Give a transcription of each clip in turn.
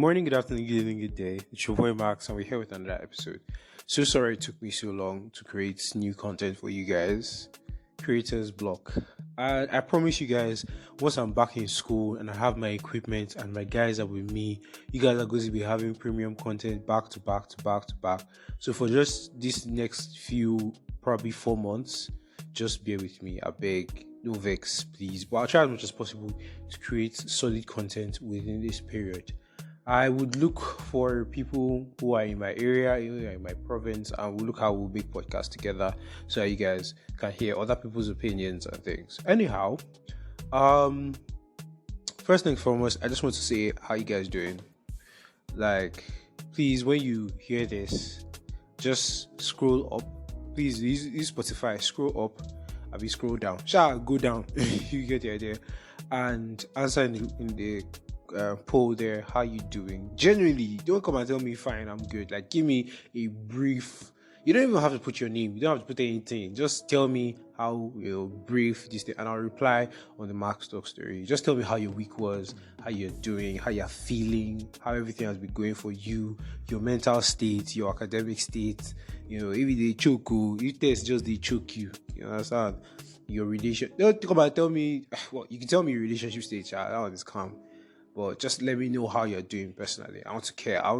morning, good afternoon, good evening, good day. It's your boy Max, and we're here with another episode. So sorry it took me so long to create new content for you guys. Creators block. I promise you guys, once I'm back in school and I have my equipment and my guys are with me, you guys are going to be having premium content back to back to back to back. So for just this next few, probably 4 months, just bear with me. I beg, no vex, please. But I'll try as much as possible to create solid content within this period. I would look for people who are in my area, who are in my province, and we'll look how we'll make podcasts together so that you guys can hear other people's opinions and things. Anyhow, first thing foremost, I just want to say how you guys doing. Like, please, when you hear this, just scroll up. Please use Spotify. Scroll up. I'll be scroll down. Go down. You get the idea. And answer in the poll there, how you doing? Generally, don't come and tell me fine, I'm good. Like, give me a brief. You don't even have to put your name, you don't have to put anything. Just tell me how brief this thing, and I'll reply on the Max Talk story. Just tell me how your week was, how you're doing, how you're feeling, how everything has been going for you, your mental state, your academic state. If they choke you, if test just they choke you. You understand? Your relation. Don't come and tell me. Well, you can tell me your relationship state, that one is calm. But just let me know how you're doing personally. I want to care. I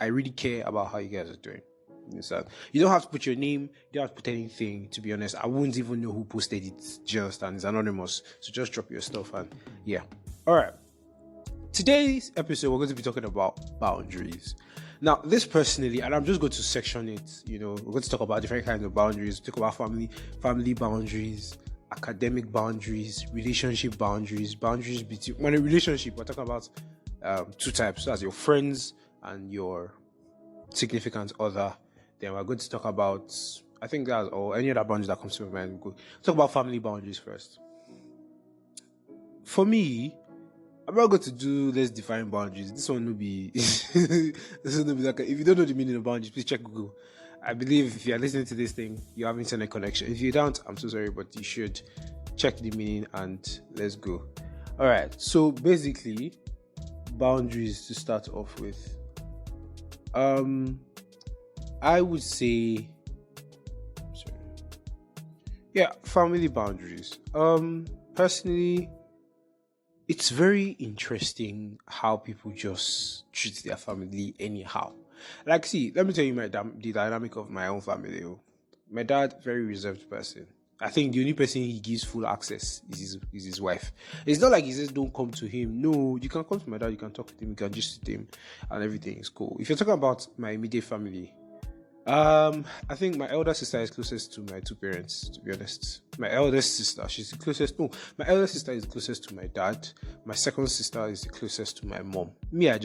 really care about how you guys are doing. You don't have to put your name. You don't have to put anything. To be honest, I wouldn't even know who posted it. Just and it's anonymous. So just drop your stuff and yeah. All right. Today's episode, we're going to be talking about boundaries. Now, this personally, and I'm just going to section it. We're going to talk about different kinds of boundaries. Talk about family boundaries, academic boundaries, relationship boundaries between. When a relationship, we're talking about two types. So that's your friends and your significant other. Then we're going to talk about, I think that's all. Any other boundaries that comes to my mind. We'll talk about family boundaries first. For me, I'm not going to do let's define boundaries. This one will be like if you don't know the meaning of boundaries, please check Google. I believe if you're listening to this thing, you have internet connection. If you don't, I'm so sorry, but you should check the meaning and let's go. All right. So basically, boundaries to start off with. I would say, family boundaries. Personally, it's very interesting how people just treat their family anyhow. Like, see, let me tell you the dynamic of my own family. My dad, very reserved person. I think the only person he gives full access is his wife. It's not like he says don't come to him. No, you can come to my dad, you can talk with him, you can just sit him, and everything is cool. If you're talking about my immediate family, I think my elder sister is closest to my two parents, to be honest. My eldest sister, she's the closest. No, my elder sister is the closest to my dad. My second sister is the closest to my mom. Me, I'm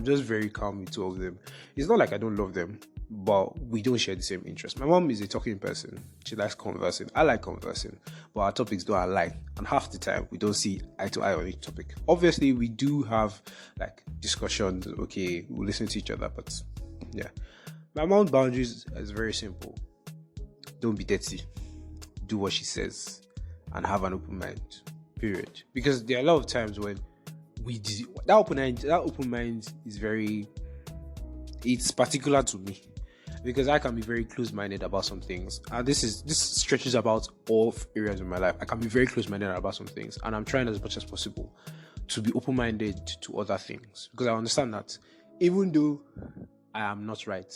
just very calm with two of them. It's not like I don't love them, but we don't share the same interests. My mom is a talking person. She likes conversing. I like conversing, but our topics don't align. And half the time, we don't see eye to eye on each topic. Obviously, we do have like discussions. Okay, we listen to each other, but yeah. My mom's boundaries is very simple. Don't be dirty. Do what she says and have an open mind. Period. Because there are a lot of times when that open mind is it's particular to me. Because I can be very close-minded about some things. And this stretches about all areas of my life. I can be very close-minded about some things. And I'm trying as much as possible to be open-minded to other things. Because I understand that even though I am not right,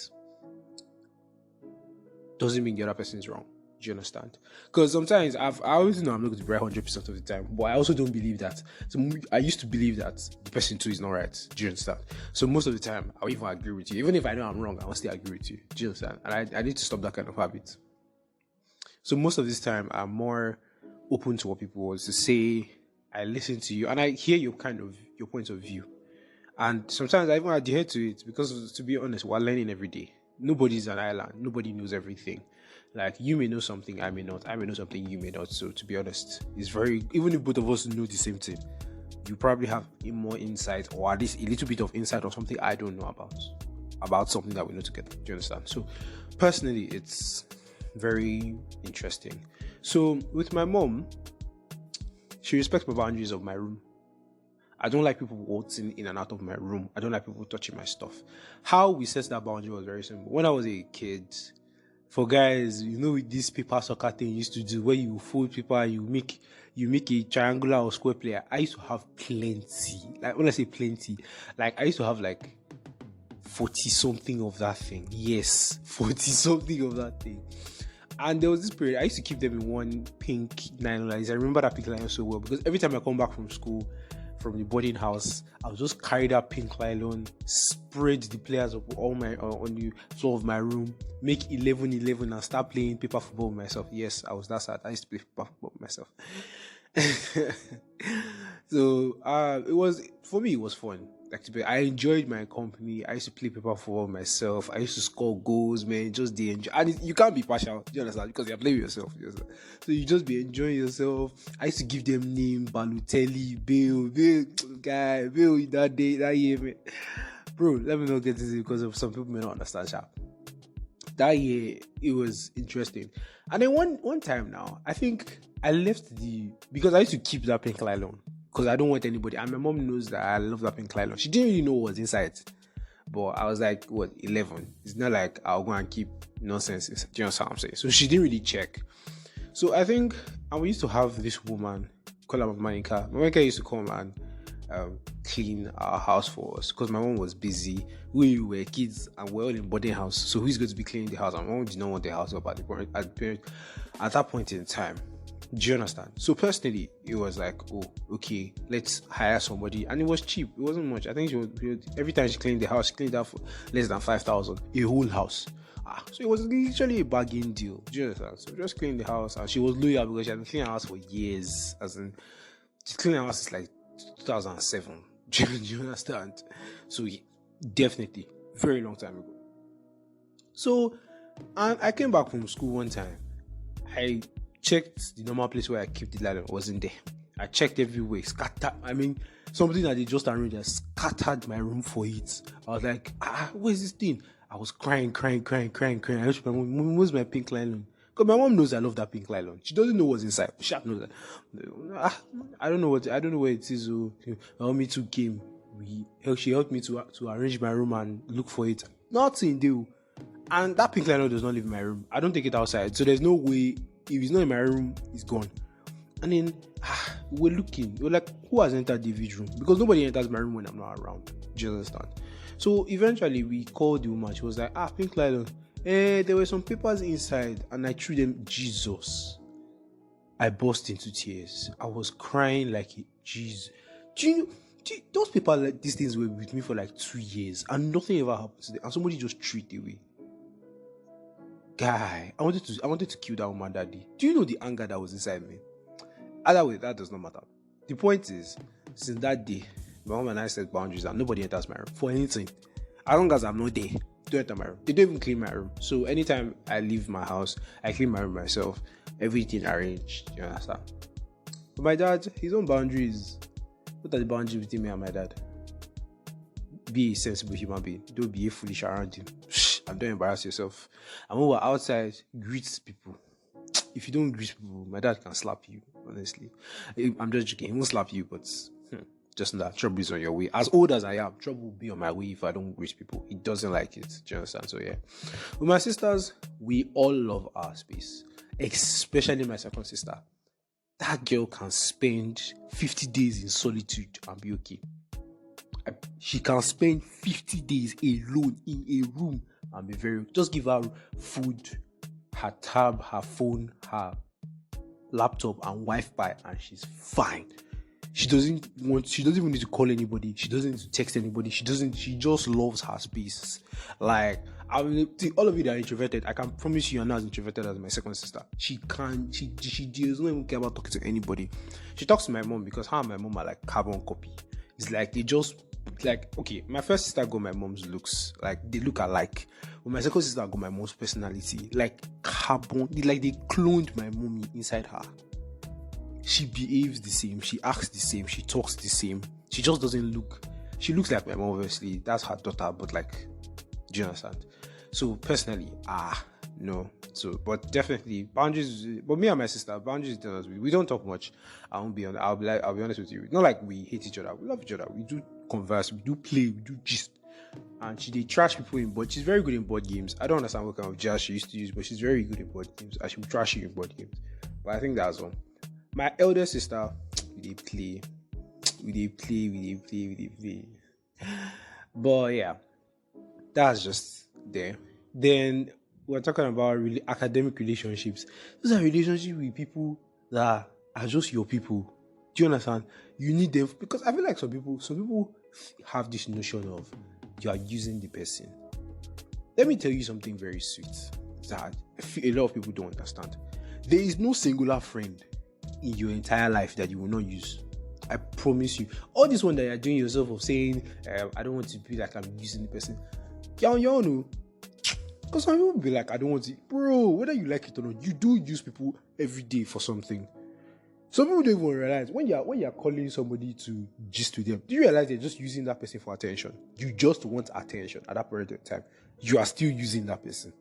doesn't mean the other person is wrong. Do you understand? Because sometimes I always know I'm not going to be right 100% of the time, but I also don't believe that. So I used to believe that the person too is not right. Do you understand? So most of the time, I'll even agree with you. Even if I know I'm wrong, I'll still agree with you. Do you understand? And I need to stop that kind of habit. So most of this time, I'm more open to what people want to say. I listen to you and I hear your point of view. And sometimes I even adhere to it because, to be honest, we're learning every day. Nobody's an island. Nobody knows everything. Like, you may know something, I may not. I may know something, you may not. So, to be honest, even if both of us know the same thing, you probably have more insight, or at least a little bit of insight on something I don't know about something that we know together. Do you understand? So, personally, it's very interesting. So, with my mom, she respects my boundaries of my room. I don't like people waltzing in and out of my room. I don't like people touching my stuff. How we set that boundary was very simple. When I was a kid, for guys, with this paper soccer thing you used to do, where you fold paper, you make a triangular or square player. I used to have plenty. Like when I say plenty, like I used to have like 40 something of that thing. Yes, 40 something of that thing. And there was this period I used to keep them in one pink nylon. I remember that pink nylon so well because every time I come back from school, from the boarding house, I would just carry that pink nylon, spread the players up on the floor of my room, make 11-11 and start playing paper football with myself. Yes, I was that sad. I used to play paper football with myself. So for me it was fun. I enjoyed my company. I used to play paper football myself. I used to score goals, man. Just the enjoy. And you can't be partial, do you understand? Because you're playing with yourself. So you just be enjoying yourself. I used to give them name, Balotelli, Bale, that day, that year, man. Bro, let me not get this because of some people may not understand, sha. That year, it was interesting. And then one time now, I think I left because I used to keep that pink nylon. Because I don't want anybody. And my mom knows that I love that pink nylon. She didn't really know what was inside. But I was like, 11? It's not like I'll go and keep nonsense. Do you know what I'm saying? So she didn't really check. So I think, and we used to have this woman, call her Monica. Monica used to come and clean our house for us. Because my mom was busy. We were kids and we're all in boarding house. So who's going to be cleaning the house? And my mom did not want the house up at that point in time. Do you understand? So personally, it was like, oh, okay, let's hire somebody, and it was cheap. It wasn't much. I think every time she cleaned the house, she cleaned that for less than 5,000, a whole house. So it was literally a bargain deal. Do you understand? So just cleaned the house, and she was loyal because she had been cleaning the house for years. As in, she cleaned the house since like 2007. Do you understand? So yeah, definitely, very long time ago. So, and I came back from school one time. I checked the normal place where I keep the nylon, wasn't there. I checked everywhere, scattered. I mean, something that they just arranged, I scattered my room for it. I was like, where's this thing? I was crying. I asked my mom, where's my pink nylon? Because my mom knows I love that pink nylon. She doesn't know what's inside. She knows that. I don't know where it is. So my mommy too came. She helped me to arrange my room and look for it. Nothing, do. And that pink nylon does not live in my room. I don't take it outside. So there's no way. If it's not in my room, it's gone. And then we're looking. We're like, who has entered the room? Because nobody enters my room when I'm not around. Do you understand? So eventually we called the woman. She was like, pink nylon. There were some papers inside, and I threw them. Jesus, I burst into tears. I was crying like Jesus. Those people, like these things, were with me for like 2 years, and nothing ever happened to them. And somebody just threw it away. Guy, I wanted to kill that woman that day. Do you know the anger that was inside me? Either way, that does not matter. The point is, since that day, my mom and I set boundaries and nobody enters my room for anything. As long as I'm not there, don't enter my room. They don't even clean my room. So anytime I leave my house, I clean my room myself. Everything arranged. You understand? But my dad, his own boundaries. What are the boundaries between me and my dad? Be a sensible human being. Don't be a foolish around him. And don't embarrass yourself. And when we're outside, greet people. If you don't greet people, my dad can slap you, honestly. I'm just joking. He won't slap you, but just know that trouble is on your way. As old as I am, trouble will be on my way if I don't greet people. He doesn't like it. Do you understand? So yeah. With my sisters, we all love our space. Especially my second sister. That girl can spend 50 days in solitude and be okay. She can spend 50 days alone in a room and be just give her food, her tab, her phone, her laptop and Wi-Fi, and she's fine. She doesn't even need to call anybody. She doesn't need to text anybody. She just loves her space. Like, I mean, all of you that are introverted, I can promise you're not as introverted as my second sister. She doesn't even care about talking to anybody. She talks to my mom because her and my mom are like carbon copy. It's like they just okay, my first sister got my mom's looks, like they look alike. But my second sister got my mom's personality, like carbon, like they cloned my mommy inside her. She behaves the same, she acts the same, she talks the same. She looks like my mom, obviously. That's her daughter, but like, do you understand? So personally, no. So, but definitely boundaries. But me and my sister, boundaries. We don't talk much. I won't be on. I'll be honest with you. It's not like we hate each other. We love each other. We do converse. We do play. We do gist. And she did trash people in board. She's very good in board games. I don't understand what kind of jazz she used to use, but she's very good in board games. And she will trash you in board games. But I think that's one. My elder sister, we play. But yeah, that's just there. Then we're talking about really academic relationships. Those are relationships with people that are just your people. Do you understand? You need them because I feel like some people have this notion of you are using the person. Let me tell you something very sweet that a lot of people don't understand. There is no singular friend in your entire life that you will not use. I promise you. All this one that you're doing yourself of saying, I don't want to be like I'm using the person. Y'all know. Because some people will be like, I don't want to. Bro, whether you like it or not, you do use people every day for something. Some people don't even realize when you're calling somebody to gist with them, do you realize they're just using that person for attention? You just want attention at that period of time. You are still using that person.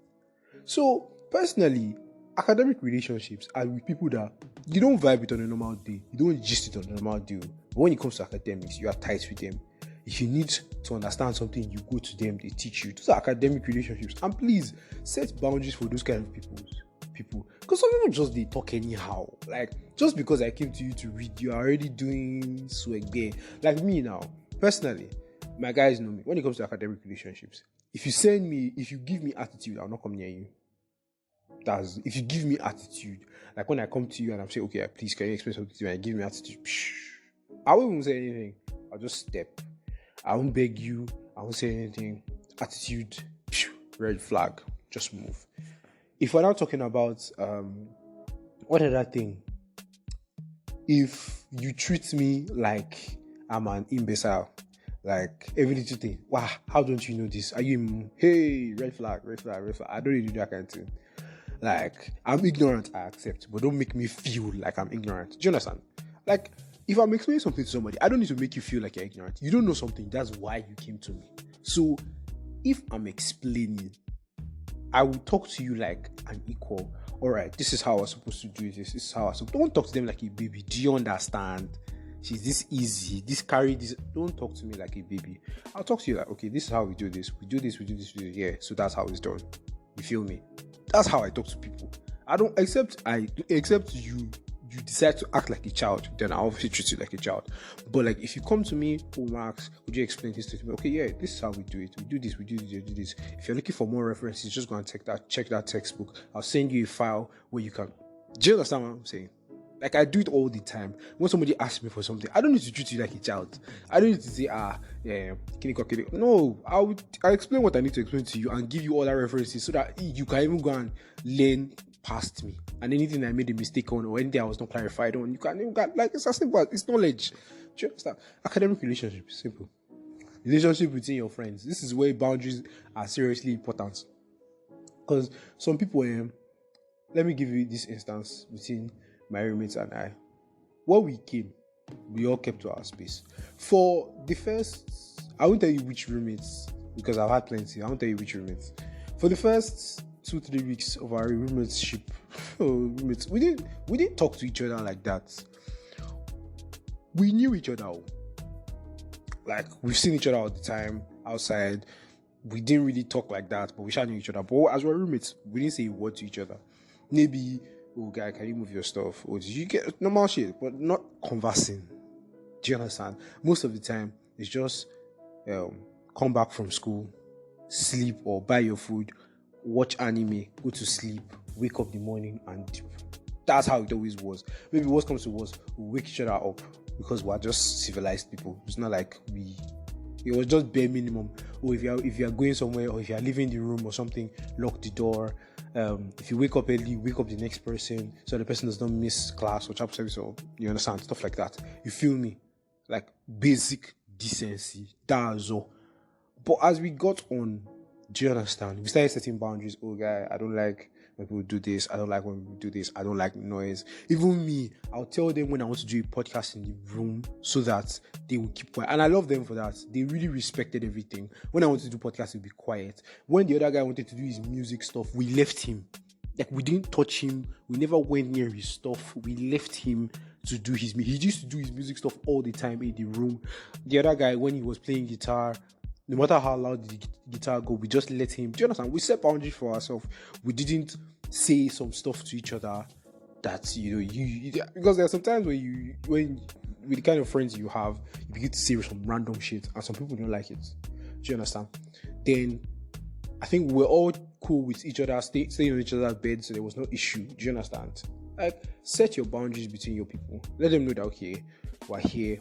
So, personally, academic relationships are with people that you don't vibe with on a normal day. You don't gist it on a normal day. But when it comes to academics, you are tight with them. If you need to understand something, you go to them, they teach you. Those are academic relationships. And please, set boundaries for those kind of people. Because some people just, they talk anyhow. Like, just because I came to you to read, you are already doing swag. Like me now, personally, my guys know me. When it comes to academic relationships, if you give me attitude, I'll not come near you. If you give me attitude, like when I come to you and I'm saying, okay, please, can you explain something to me? And you give me attitude, I won't even say anything. I'll just step. I won't beg you. I won't say anything. Attitude, red flag, just move. If we're not talking about what other thing? If you treat me like I'm an imbecile, like every little thing, wow, how don't you know this? Are you hey, red flag? I don't really do that kind of thing. Like, I'm ignorant, I accept, but don't make me feel like I'm ignorant. Do you understand? Like, if I'm explaining something to somebody, I don't need to make you feel like you're ignorant. You don't know something, that's why you came to me. So, if I'm explaining, I will talk to you like an equal. All right, this is how I'm supposed to do this. This is how don't talk to them like a baby. Do you understand? She's this easy. Don't talk to me like a baby. I'll talk to you like, okay, this is how we do this. We do this. Yeah, so that's how it's done. You feel me? That's how I talk to people. I don't except you decide to act like a child, then I obviously treat you like a child. But like if you come to me, Max, would you explain this to me? Okay, yeah, this is how we do it. We do this. If you're looking for more references, just go and check that textbook. I'll send you a file where you can. Do you understand what I'm saying? Like I do it all the time. When somebody asks me for something, I don't need to treat you like a child. I don't need to say, yeah, no, I'll explain what I need to explain to you and give you all the references so that you can even go and learn past me. And anything I made a mistake on or anything I was not clarified on, you can like it's as simple as it's knowledge. Do you understand? Academic relationships, simple. Relationship between your friends. This is where boundaries are seriously important. Because some people, let me give you this instance between my roommates and I. When we came, we all kept to our space. For the first, I won't tell you which roommates because I've had plenty. I won't tell you which roommates. For the first 2-3 weeks of our roommateship, we didn't talk to each other like that. We knew each other. Like we've seen each other all the time outside. We didn't really talk like that, but we sure knew each other. But as we're roommates, we didn't say a word to each other. Maybe, oh guy, can you move your stuff? Or did you get normal shit, but not conversing. Do you understand? Most of the time, it's just come back from school, sleep or buy your food, watch anime, go to sleep, wake up in the morning, and dip. That's how it always was. Maybe what comes to worst, we wake each other up because we're just civilized people. It's not like it was just bare minimum. Or if you're going somewhere or if you're leaving the room or something, lock the door. If you wake up early, wake up the next person so the person does not miss class or chapter service or you understand, stuff like that. You feel me? Like basic decency. That's all. But as we got on, do you understand? We started setting boundaries. Oh guy, I don't like when people do this. I don't like when people do this. I don't like noise. Even me, I'll tell them when I want to do a podcast in the room so that they will keep quiet. And I love them for that. They really respected everything. When I wanted to do podcast, it would be quiet. When the other guy wanted to do his music stuff, we left him. Like, we didn't touch him. We never went near his stuff. We left him to do his music. He used to do his music stuff all the time in the room. The other guy, when he was playing guitar, no matter how loud the guitar go, we just let him. Do you understand? We set boundaries for ourselves. We didn't say some stuff to each other that, you because there are some times when with the kind of friends you have, you begin to say some random shit and some people don't like it. Do you understand? Then I think we're all cool with each other, staying on each other's bed, so there was no issue. Do you understand? Like, set your boundaries between your people. Let them know that, okay, we're here.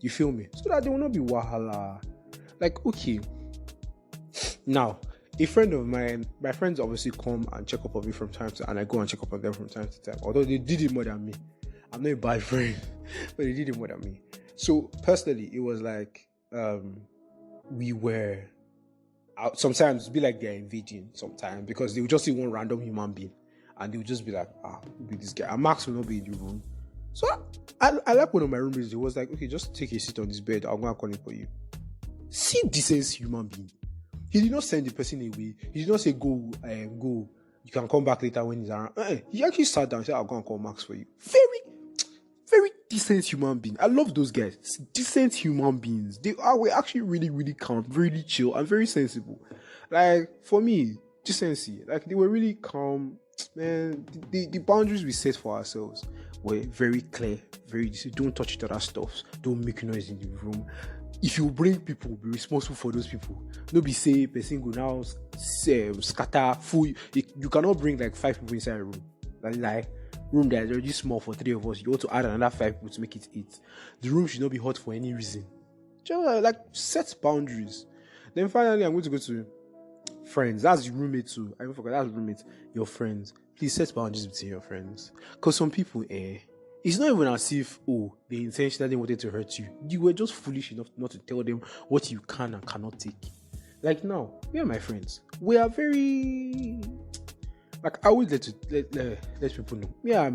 You feel me? So that there will not be wahala. Like, okay. Now, a friend of mine, my friends obviously come and check up on me from time to time, and I go and check up on them from time to time. Although they did it more than me. I'm not a bad friend, but they did it more than me. So, personally, it was like, we were out. Sometimes it'd be like they're invading sometimes, because they would just see one random human being and they would just be like, who be this guy? And Max will not be in the room. So I like one of my roommates. He was like, okay, just take a seat on this bed. I'm gonna call it for you. See, decent human being. He did not send the person away. He did not say go. You can come back later when he's around. He actually sat down and said, I'm gonna call Max for you. Very decent human being. I love those guys. Decent human beings. We're actually really, really calm, really chill, and very sensible. Like, for me, decency. Like, they were really calm. Man, the boundaries we set for ourselves were very clear, very decent. Don't touch each other's stuff. Don't make noise in the room. If you bring people, be responsible for those people. No be say person go now scatter full. You cannot bring like 5 people inside a room. Like room that is already small for 3 of us. You want to add another 5 people to make it 8. The room should not be hot for any reason. Just like set boundaries. Then finally, I'm going to go to friends. That's your roommate too. I even forgot, that's roommate. Your friends. Please set boundaries between your friends. Because some people, it's not even as if, they intentionally wanted to hurt you. You were just foolish enough not to tell them what you can and cannot take. Like now, we are my friends. We are very, like, I always let people know. Yeah,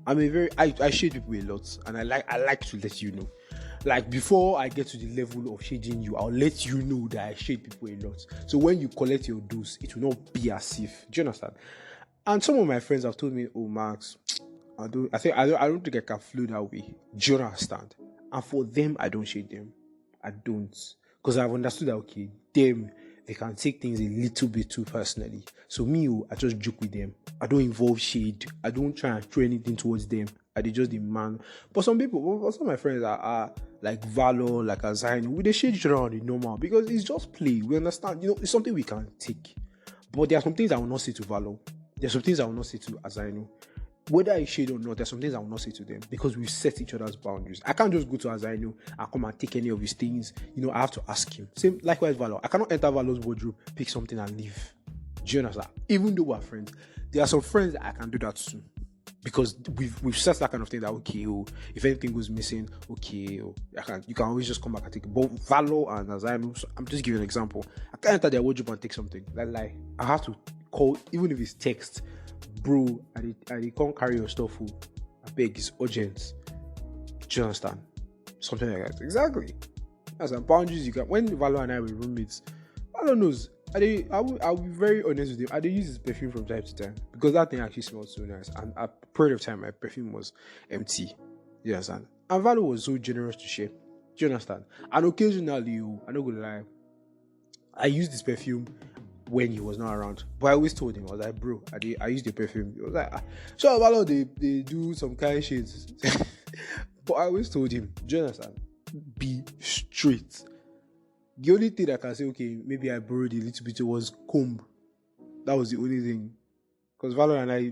I shade people a lot, and I like to let you know. Like, before I get to the level of shading you, I'll let you know that I shade people a lot. So when you collect your dose, it will not be as if. Do you understand? And some of my friends have told me, Max, I don't think I can flow that way. Do you understand? And for them, I don't shade them. I don't. Because I've understood that, okay, they can take things a little bit too personally. So me, I just joke with them. I don't involve shade. I don't try and throw anything towards them. I just demand. But some of my friends are like Valor, like Azaino, we they shade each other on the normal because it's just play. We understand, it's something we can take. But there are some things I will not say to Valor. There are some things I will not say to Azaino. Whether I shade or not, there's some things I will not say to them because we've set each other's boundaries. I can't just go to Azaino and come and take any of his things. I have to ask him. Same, likewise, Valor. I cannot enter Valor's wardrobe, pick something and leave. Do you understand? Even though we're friends, there are some friends that I can do that to. Because we've set that kind of thing that, okay, if anything goes missing, okay, you can always just come back and take it. But Valor and Azaino, I'm just giving an example. I can't enter their wardrobe and take something. Like I have to call, even if it's text, bro, I can't carry your stuff. I beg, it's urgent. Do you understand? Something like that. Exactly. That's some boundaries you got. When Valor and I were roommates, Valor knows. I'll be very honest with him. I use his perfume from time to time because that thing actually smells so nice. And at a period of time, my perfume was empty. You understand? And Valor was so generous to share. Do you understand? And occasionally, I'm not gonna lie, I used this perfume when he was not around. But I always told him, I was like, bro, I used the perfume. He was like, sure, Valor, they do some kind of shit. But I always told him, do you understand? Be straight. The only thing I can say, okay, maybe I borrowed a little bit, was comb. That was the only thing. Because Valor and I,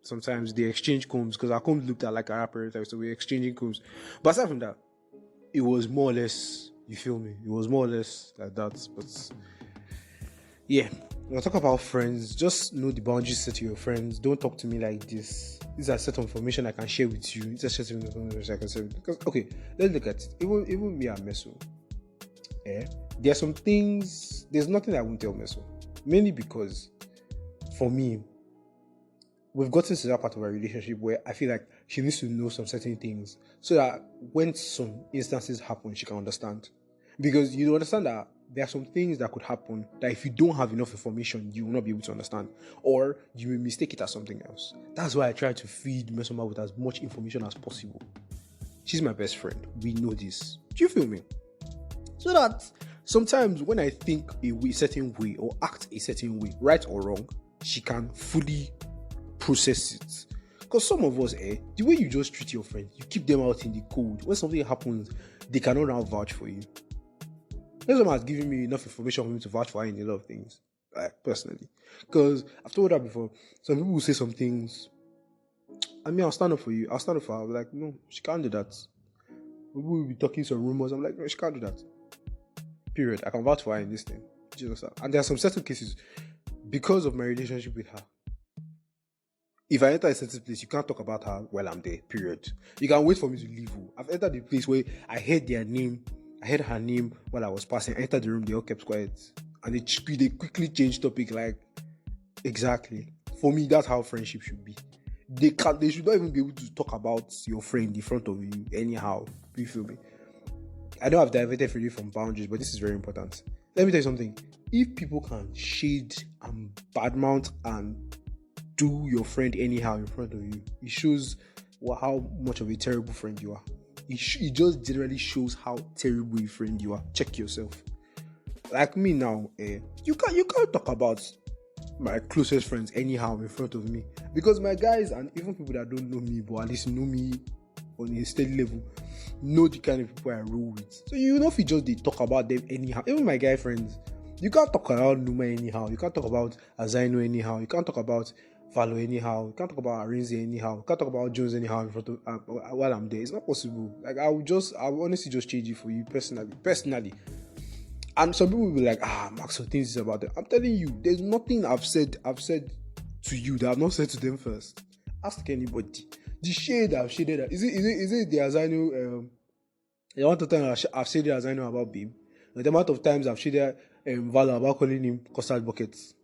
sometimes they exchange combs, because our combs looked at like our apparatus, so we're exchanging combs. But aside from that, it was more or less, you feel me? It was more or less like that. But yeah, when I talk about friends, just know the boundaries set to your friends. Don't talk to me like this. These are set of information I can share with you. These are set of information I can share with you. Because, okay, let's look at it. Even me and Meso. There are some things there's nothing I won't tell Meso. Mainly because, for me, we've gotten to that part of our relationship where I feel like she needs to know some certain things so that when some instances happen, she can understand. Because you understand that there are some things that could happen that if you don't have enough information, you will not be able to understand. Or you will mistake it as something else. That's why I try to feed Mesoma with as much information as possible. She's my best friend. We know this. Do you feel me? So that sometimes when I think a certain way or act a certain way, right or wrong, she can fully process it. Because some of us, the way you just treat your friends, you keep them out in the cold. When something happens, they cannot now vouch for you. Mesoma has given me enough information for me to vouch for her in a lot of things, like personally. Because I've told her before, some people will say some things. I mean, I'll stand up for you. I'll stand up for her. I'll be like, no, she can't do that. People will be talking some rumors. I'm like, no, she can't do that. Period. I can vouch for her in this thing. And there are some certain cases, because of my relationship with her, if I enter a certain place, you can't talk about her while I'm there, period. You can wait for me to leave. I've entered a place where I heard her name while I was passing. I entered the room, they all kept quiet. And they quickly changed topic, like, exactly. For me, that's how friendship should be. They should not even be able to talk about your friend in front of you anyhow. Do you feel me? I know I've diverted from you from boundaries, but this is very important. Let me tell you something. If people can shade and badmouth and do your friend anyhow in front of you, it shows how much of a terrible friend you are. It just generally shows how terrible a friend you are. Check yourself. Like me now, you can't talk about my closest friends anyhow in front of me, because my guys and even people that don't know me but at least know me on a steady level know the kind of people I roll with. So you know, if you just they talk about them anyhow, even my guy friends, you can't talk about Numa anyhow, you can't talk about Azaino anyhow, you can't talk about Valo anyhow, you can't talk about Arinze anyhow, you can't talk about Jones anyhow in front of while I'm there. It's not possible. Like I will honestly just change it for you personally. And some people will be like, Max, what things is about them. I'm telling you, there's nothing I've said to you that I've not said to them first. Ask anybody. The shade I've shaded, is it the Azaino? The amount of times I've shaded Azaino about Babe, the amount of times I've shaded Vala about calling him custard buckets.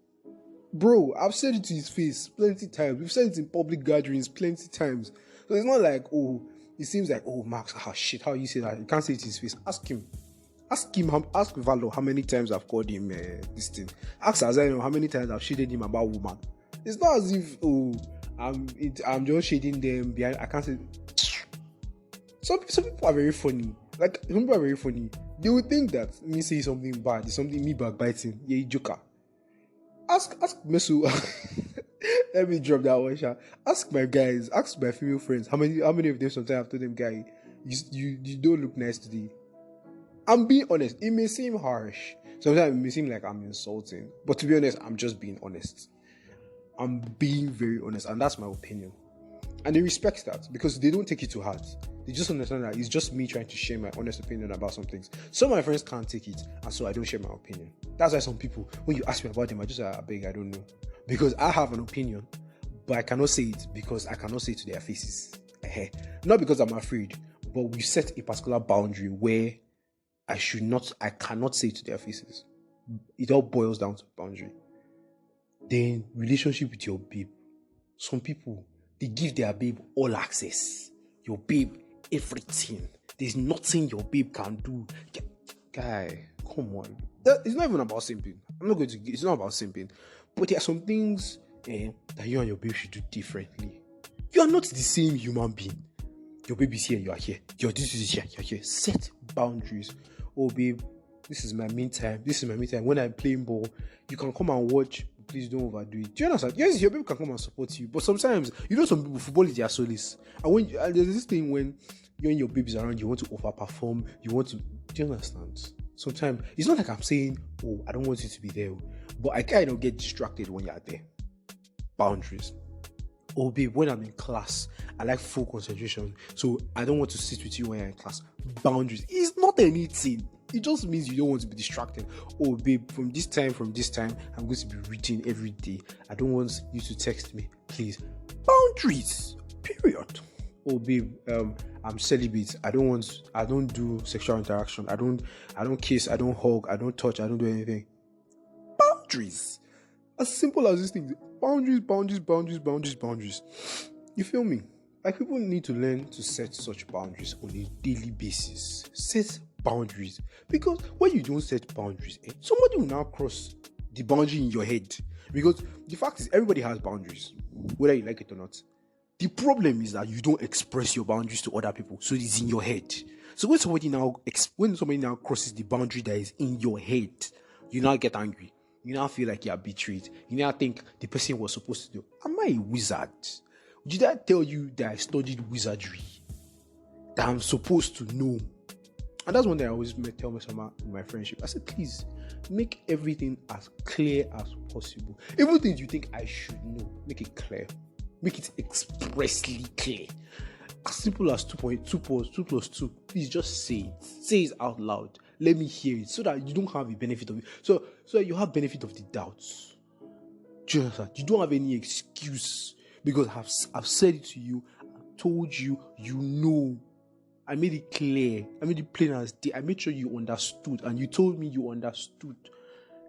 Bro, I've said it to his face plenty times. We've said it in public gatherings plenty times. So it's not like, it seems like, Max, shit, how you say that? You can't say it to his face. Ask him, ask Valo how many times I've called him this thing. Ask Azaino how many times I've shaded him about woman. It's not as if, I'm just shading them behind. I can't say. Some people are very funny. Like, some people are very funny. They would think that me saying something bad is something me backbiting. Yeah, you joker. Ask Mesu. Let me drop that one shot. Ask my guys. Ask my female friends. How many of them sometimes I've told them, guy, you don't look nice today. I'm being honest. It may seem harsh. Sometimes it may seem like I'm insulting. But to be honest, I'm just being honest. I'm being very honest, and that's my opinion. And they respect that because they don't take it to heart. They just understand that it's just me trying to share my honest opinion about some things. Some of my friends can't take it, and so I don't share my opinion. That's why some people, when you ask me about them, I just say, I beg, I don't know. Because I have an opinion, but I cannot say it because I cannot say it to their faces. Not because I'm afraid, but we set a particular boundary where I cannot say it to their faces. It all boils down to boundary. Then relationship with your babe. Some people, they give their babe all access. Your babe, everything. There's nothing your babe can do. Guy, come on. It's not even about simping. It's not about simping. But there are some things that you and your babe should do differently. You are not the same human being. Your babe is here, you are here. Your duty is here, you are here. Set boundaries. Oh, babe, this is my me time. When I'm playing ball, you can come and watch. Please don't overdo it. Do you understand? Yes, your baby can come and support you, but sometimes, some people, football is their solace. And there's this thing when you and your baby's around, you want to overperform, do you understand? Sometimes, it's not like I'm saying, I don't want you to be there, but I kind of get distracted when you're there. Boundaries. Oh, babe, when I'm in class, I like full concentration, so I don't want to sit with you when you're in class. Boundaries. It's not anything. It just means you don't want to be distracted. Oh, babe, from this time, I'm going to be reading every day. I don't want you to text me, please. Boundaries. Period. Oh, babe, I'm celibate. I don't do sexual interaction. I don't kiss. I don't hug. I don't touch. I don't do anything. boundaries. As simple as these things. Boundaries. You feel me? Like, people need to learn to set such boundaries on a daily basis. Set boundaries. Because when you don't set boundaries, somebody will now cross the boundary in your head. Because the fact is, everybody has boundaries, whether you like it or not. The problem is that you don't express your boundaries to other people, so it's in your head. So when somebody now crosses the boundary that is in your head, you now get angry. You now feel like you are betrayed. You now think the person was supposed to do. Am I a wizard? Did I tell you that I studied wizardry? That I'm supposed to know? And that's one thing I always tell myself in my friendship. I said, please, make everything as clear as possible. Even things you think I should know, make it clear. Make it expressly clear. As simple as 2 plus 2. Please just say it. Say it out loud. Let me hear it so that you don't have a benefit of it. So you have benefit of the doubts. Do you understand? You don't have any excuse because I've said it to you. I've told you. You know. I made it clear. I made it plain as day. I made sure you understood, and you told me you understood.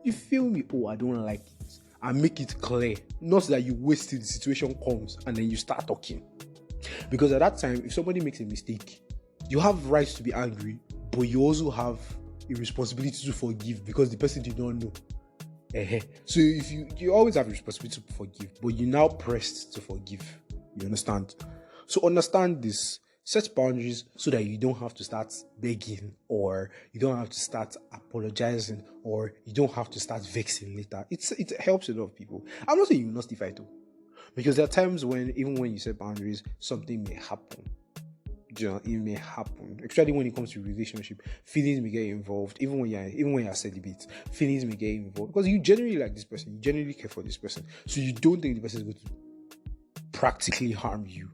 You feel me? Oh, I don't like it. I make it clear. Not that you wait till the situation comes and then you start talking. Because at that time, if somebody makes a mistake, you have rights to be angry, but you also have a responsibility to forgive because the person did not know. So if you always have a responsibility to forgive, but you now pressed to forgive. You understand? So understand this. Set boundaries so that you don't have to start begging, or you don't have to start apologizing, or you don't have to start vexing later. It helps a lot of people. I'm not saying you will not fight too, because there are times when even when you set boundaries, something may happen. It may happen, especially when it comes to relationship. Feelings may get involved, even when you're celibate. Feelings may get involved because you generally like this person, you generally care for this person, so you don't think the person is going to practically harm you.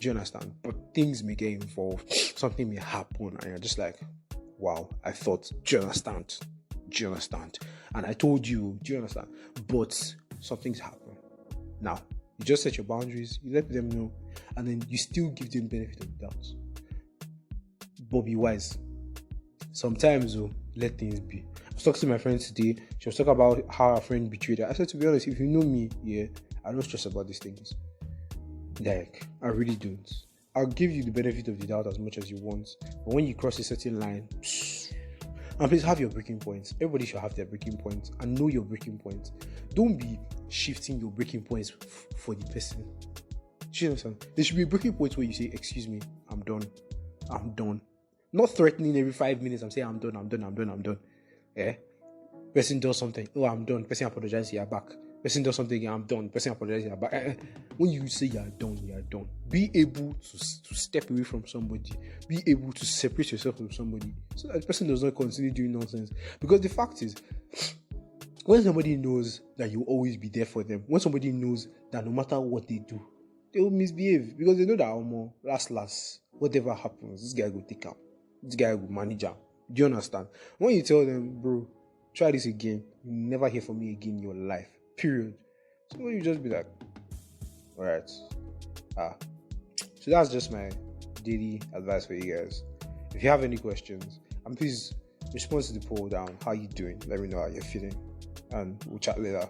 Do you understand? But things may get involved, something may happen, and you're just like, wow, I thought, do you understand? And I told you, do you understand? But something's happened. Now, you just set your boundaries, you let them know, and then you still give them benefit of the doubt. But be wise. Sometimes, let things be. I was talking to my friend today, she was talking about how her friend betrayed her. I said, to be honest, if you know me, I don't stress about these things. Like, I really don't. I'll give you the benefit of the doubt as much as you want. But when you cross a certain line, and please have your breaking points. Everybody should have their breaking points and know your breaking points. Don't be shifting your breaking points for the person. Do you understand? There should be breaking points where you say, excuse me, I'm done. Not threatening every 5 minutes. I'm saying, I'm done. Yeah? Person does something. Oh, I'm done. Person apologizes, you're back. Person does something, I'm done. Person apologizes, you're back. When you say you're done. Be able to step away from somebody. Be able to separate yourself from somebody so that the person does not continue doing nonsense. Because the fact is, when somebody knows that you'll always be there for them, when somebody knows that no matter what they do, they will misbehave because they know that last, whatever happens, this guy will take out. This guy will manage him. Do you understand? When you tell them, bro, try this again, you never hear from me again in your life. Period. So you just be like, alright. So that's just my daily advice for you guys. If you have any questions, and please respond to the poll down. How you doing? Let me know how you're feeling, and we'll chat later.